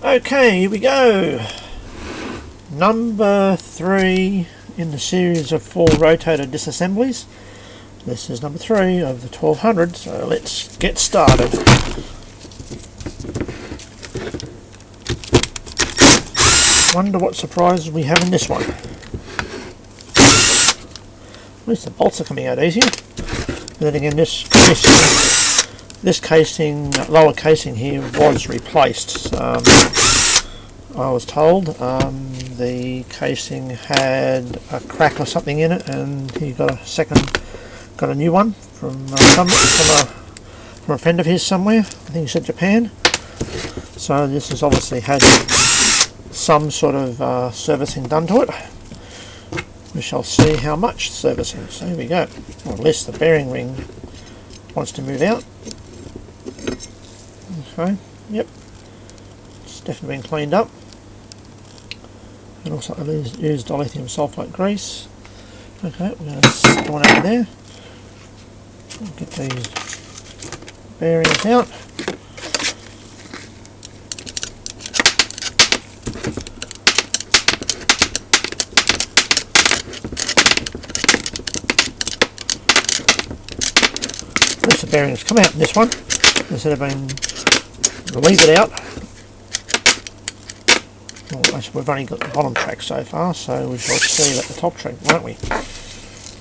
Okay, here we go. Number 3 in the series of 4 rotator disassemblies. This is number 3 of the 1200, so let's get started. Wonder what surprises we have in this one. At least the bolts are coming out easier. And then again, this casing, lower casing here was replaced. I was told the casing had a crack or something in it, and he got a new one from a friend of his somewhere. I think he said Japan. So this has obviously had some sort of servicing done to it. We shall see how much servicing. So here we go. Or at least the bearing ring wants to move out. Okay, yep. It's definitely been cleaned up. It looks like I used lithium sulfate grease. Okay, we're going to stick one over there. Get these bearings out. The bearings come out in this one instead of being leave it out. Well, actually, we've only got the bottom track so far, so we shall see at the top track, won't we?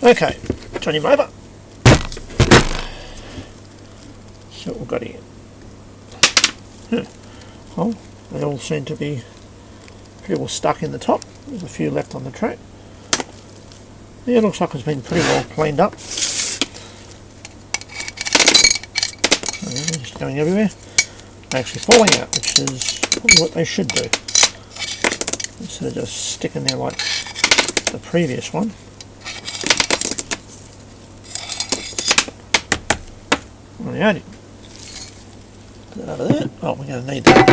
Okay, turn him over. So what we've got here. Oh, they all seem to be pretty well stuck in the top. There's a few left on the track. Yeah, it looks like it's been pretty well cleaned up. Just going everywhere. They're actually falling out, which is probably what they should do, instead of just sticking there like the previous one. Alrighty. Put that over there. Oh, we're going to need that.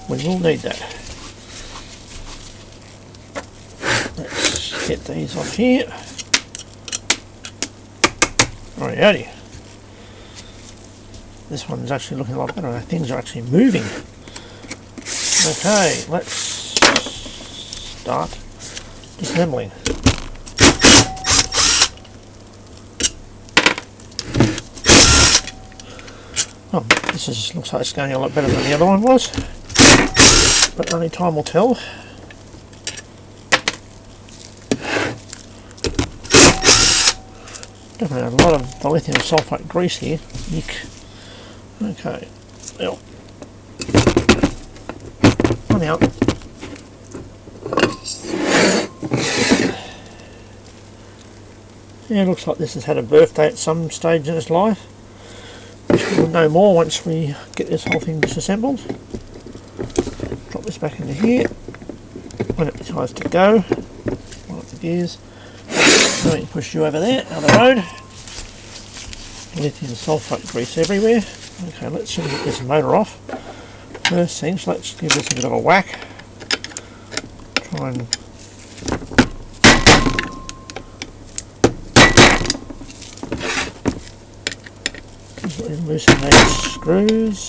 We will need that. Let's get these off here. Alrighty. This one's actually looking a lot better. Things are actually moving. Okay, let's start disassembling. Oh, this looks like it's going a lot better than the other one was, but only time will tell. Definitely a lot of the lithium sulfate grease here. Eek. Okay, well, one out. Yeah, it looks like this has had a birthday at some stage in its life, which we'll know more once we get this whole thing disassembled. Drop this back into here. When it decides to go, line up the gears. Let me push you over there, out of the road. Lithium sulfate grease everywhere. Okay, let's see if we get this motor off. First things, let's give this a bit of a whack. Try and loosen these screws.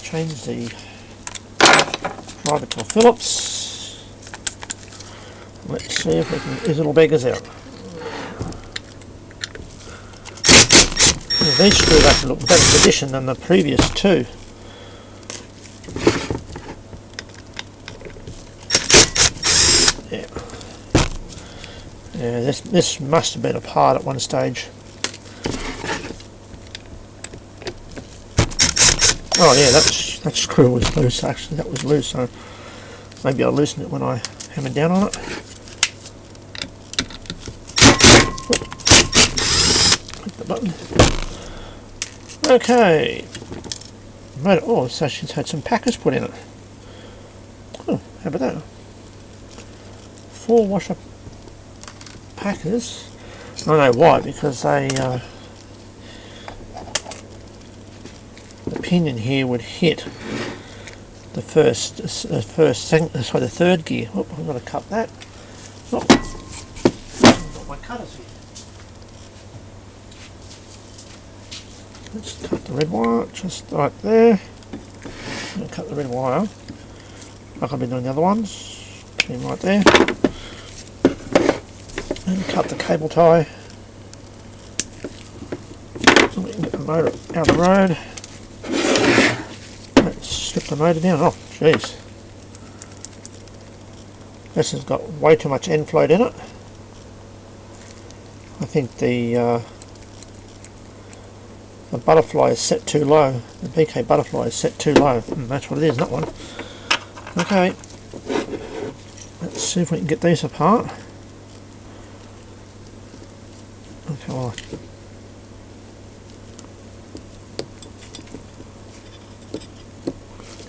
Change the driver to Phillips. Let's see if we can, these little beggars out. These screws actually look better condition than the previous two. Yeah, this must have been a part at one stage. Oh yeah, that screw was loose actually. That was loose, so maybe I'll loosen it when I hammer down on it. Click the button. Okay. Oh, it's actually had some packers put in it. Oh, how about that? 4 washer packers. I don't know why, because they the pinion here would hit the the third gear. Oh, I've got to cut that. Oh, I've got my cutters here. Let's cut the red wire just right there. I'll cut the red wire like I've been doing the other ones. Put him right there. And cut the cable tie so we can get the motor out of the road. Let's strip the motor down. Oh, jeez. This has got way too much end float in it. I think the butterfly is set too low. The BK butterfly is set too low. That's what it is, not one. Okay. Let's see if we can get these apart. Okay, well,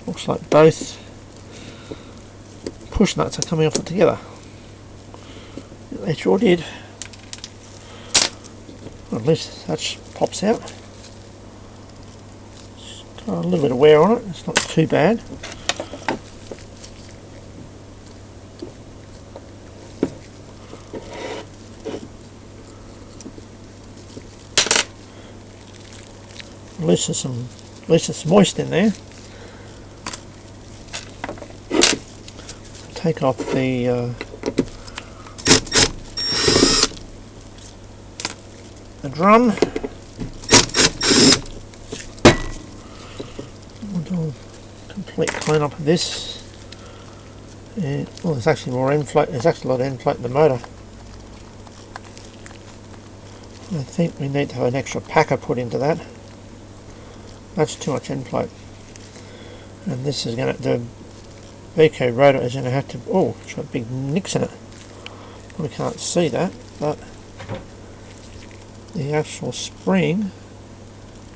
looks like both push nuts are coming off it together. They sure did. Well, at least that pops out. It's got a little bit of wear on it. It's not too bad. At least it's moist in there. Take off the drum. We'll do a complete clean up of this. And, well, there's actually more end float. There's actually a lot of end float in the motor. I think we need to have an extra packer put into that. That's too much end float. And this is going to, the VK rotor is going to have to, oh, it's got big nicks in it. We can't see that, but the actual spring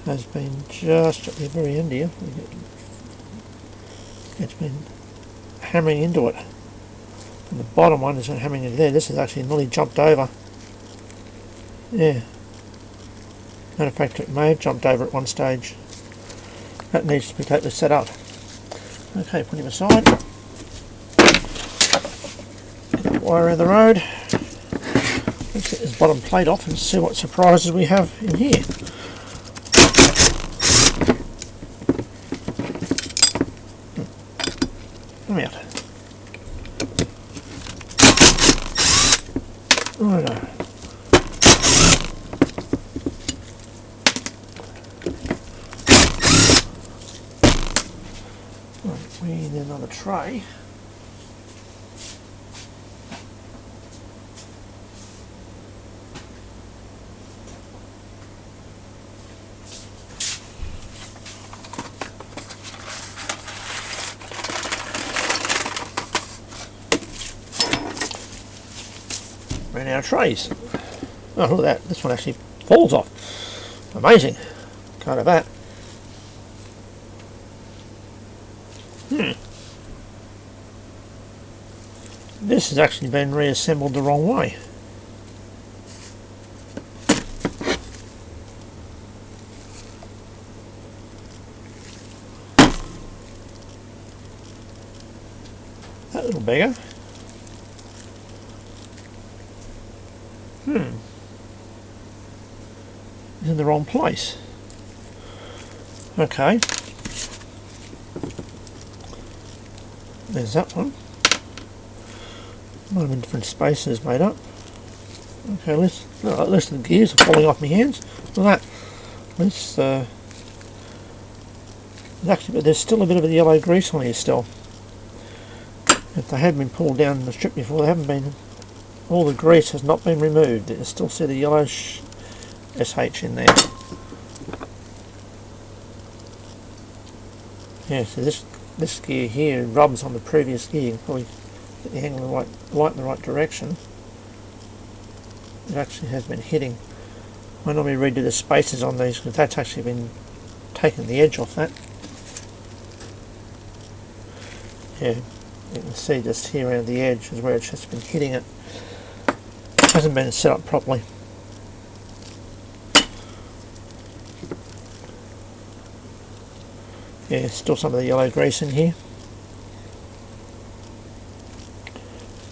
has been just at the very end here. It's been hammering into it. And the bottom one is hammering into there. This has actually nearly jumped over. Yeah. Matter of fact, it may have jumped over at one stage. That needs to be totally set up. Okay, put him aside. Get that wire out of the road. Let's get this bottom plate off and see what surprises we have in here. Come out. Righto. We need another tray. Ran out of trays. Oh, look at that. This one actually falls off. Amazing. Can't have that. This has actually been reassembled the wrong way. That little beggar. Is in the wrong place. Okay. There's that one. Might have been different spaces made up. Okay, at least the gears are falling off my hands. Look at that. Actually, but there's still a bit of the yellow grease on here still. If they had been pulled down the strip before, they haven't been. All the grease has not been removed. You still see the yellow SH in there. Yeah, so this gear here rubs on the previous gear. You can probably get the angle light in the right direction. It actually has been hitting. I normally redo the spacers on these because that's actually been taking the edge off that. Yeah, you can see just here around the edge is where it's just been hitting it. It hasn't been set up properly. Yeah, still some of the yellow grease in here.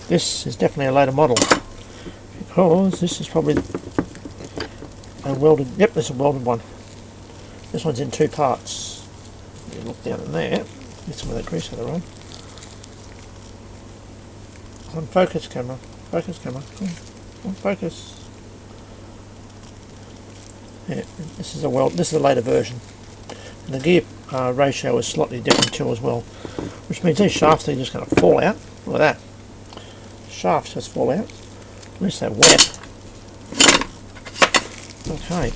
This is definitely a later model because this is probably a welded. Yep, this is a welded one. This one's in two parts. You look down in there, get some of that grease out of the rod. On focus camera, come on, focus. Yeah, this is a later version. And the gear ratio is slightly different too as well, which means these shafts are just going to fall out. Look at that. Shafts just fall out. At least they're wet. Okay.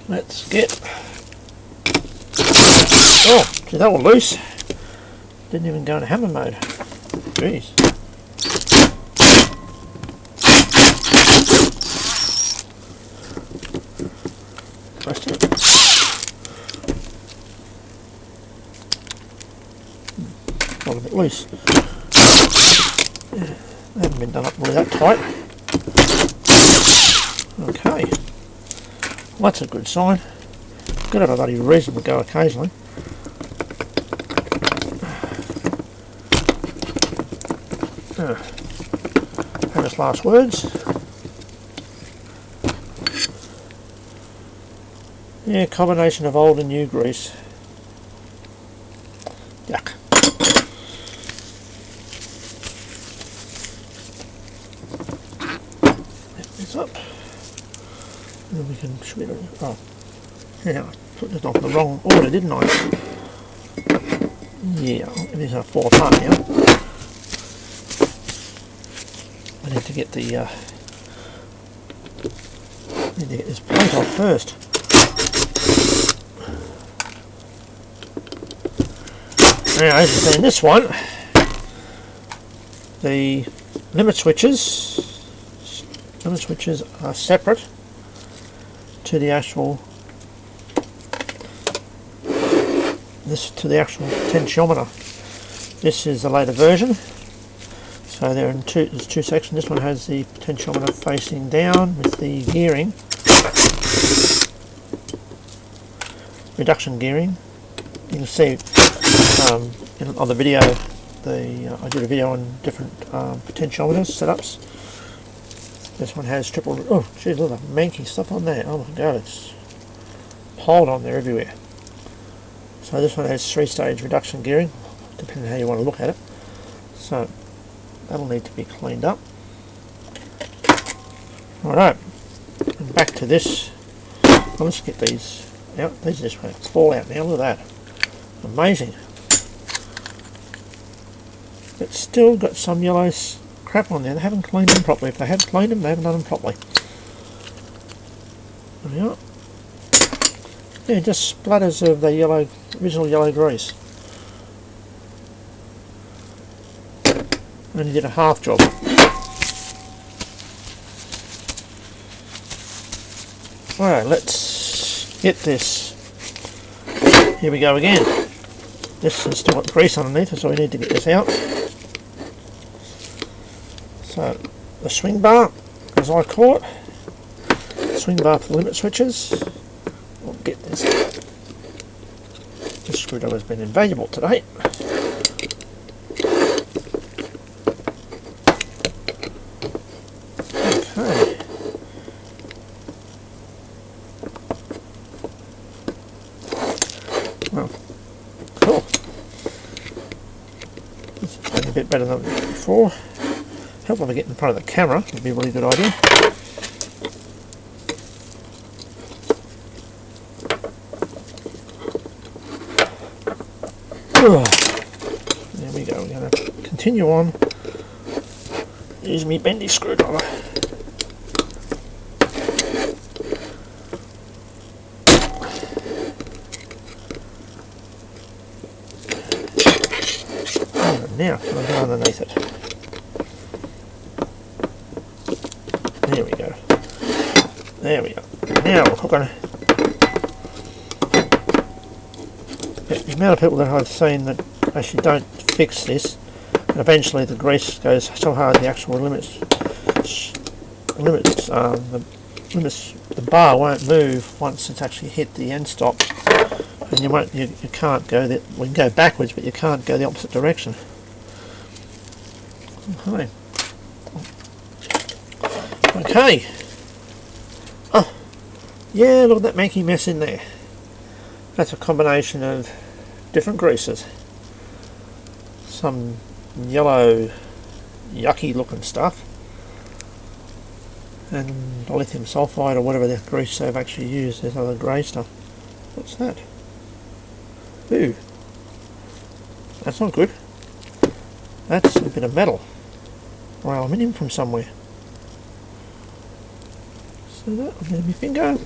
Let's get. Oh, see, that one loose. Didn't even go into hammer mode. Jeez. Pressed it. Got a bit loose. Yeah, they haven't been done up really that tight. Okay. Well, that's a good sign. Got to have a bloody reason to go occasionally. Famous last words. Yeah, combination of old and new grease. Yuck. Lift this up. And then we can should we oh yeah, I put this off in the wrong order, didn't I? Yeah, it is a 4 part now. I need to get this plate off first. Now, as you see in this one, the limit switches are separate to the actual potentiometer. This is the later version. So they're in there's two sections. This one has the potentiometer facing down with the gearing, reduction gearing. You can see on the video, I did a video on different potentiometers setups. This one has triple. Oh, geez, look at the manky stuff on there. Oh my god, it's piled on there everywhere. So this one has 3-stage reduction gearing, depending on how you want to look at it. So that'll need to be cleaned up. Alright, and back to this. Well, let's get these out. These just won't fall out now. Look at that. Amazing. It's still got some yellow crap on there. They haven't cleaned them properly. If they had cleaned them, they haven't done them properly. There we are. Yeah, just splatters of the original yellow grease. Only did a half job. Alright, let's get this. Here we go again. This has still got grease underneath, so we need to get this out. So, the swing bar, as I call it. Swing bar for the limit switches. We'll get this out. This screwdriver has been invaluable today. Okay. Well, cool. This is going a bit better than before. Help if I get in front of the camera, would be a really good idea. There we go, we're going to continue on. Use me bendy screwdriver. And now, can I go underneath it? There we go. There we go. Now we're hooking. The amount of people that I've seen that actually don't fix this, and eventually the grease goes so hard the actual the bar won't move once it's actually hit the end stop, and you can't go that. We can go backwards, but you can't go the opposite direction. Okay. Okay. Oh, yeah, look at that manky mess in there. That's a combination of different greases. Some yellow, yucky looking stuff. And lithium sulfide or whatever the grease they've actually used. There's other grey stuff. What's that? Ooh. That's not good. That's a bit of metal. Or aluminium from somewhere. So that will get my finger.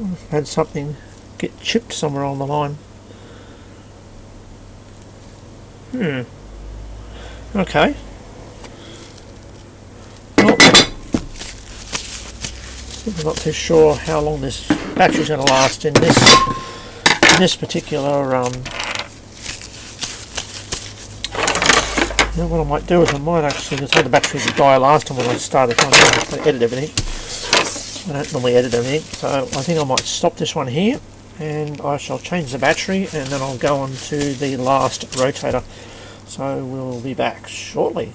I've had something get chipped somewhere on the line. Okay. Well, I'm not too sure how long this battery's going to last in this particular. Now what I might do is I might actually, because I had the battery to die last time when I started trying to edit everything. I don't normally edit everything, so I think I might stop this one here, and I shall change the battery, and then I'll go on to the last rotator. So we'll be back shortly.